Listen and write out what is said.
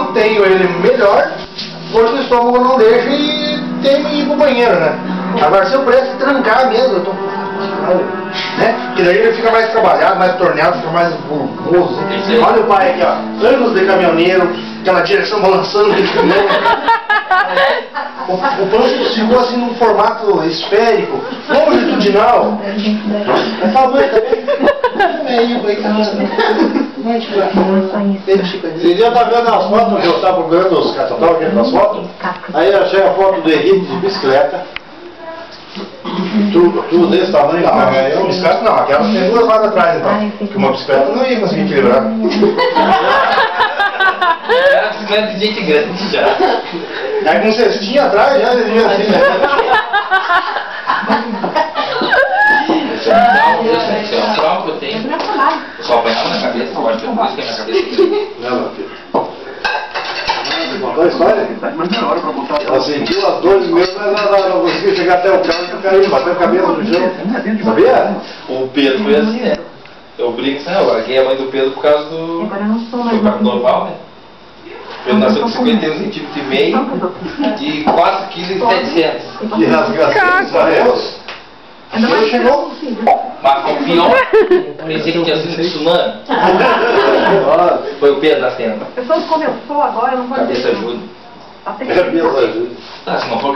mantenho ele melhor, força do estômago não deixa e tem que ir pro banheiro, né? Agora se eu pudesse trancar mesmo, eu tô... né? Porque daí ele fica mais trabalhado, mais torneado, fica mais bulboso. Olha o pai aqui, ó, anos de caminhoneiro, aquela direção balançando de caminhão. O pano ficou assim num formato esférico, longitudinal. É tamanho também. Esse dia eu tava vendo as fotos, eu estava procurando os catálogos aqui nas fotos. Aí eu achei a foto do Henrique de bicicleta. Tudo desse tamanho? Não, uma bicicleta não, aquela tem duas rodas atrás então. Porque uma bicicleta não ia conseguir equilibrar. Era a bicicleta de gente grande já. Aí com um cestinho atrás já devia assim, né? Esse é um trauma que eu tenho. Eu só apanhava na cabeça, eu acho que eu não sei na cabeça. Não, filho. Contou a história? Ela sentiu as dores mesmo, mas ela não conseguiu chegar até o carro e caiu, bateu a cabeça no chão. Sabia? O Pedro foi assim, né? Eu brinco assim, eu larguei a mãe do Pedro por causa do... Foi parto normal, né? O Pedro nasceu com 51 centímetros e meio de 4,7 kg. Que rasgação. Ele chegou. Mas o pior, pensei que tinha sido um tsunami. Foi o Pedro nascendo. A pessoa começou agora, não pode Cabeça ajuda. Cabeça ajuda. Se não for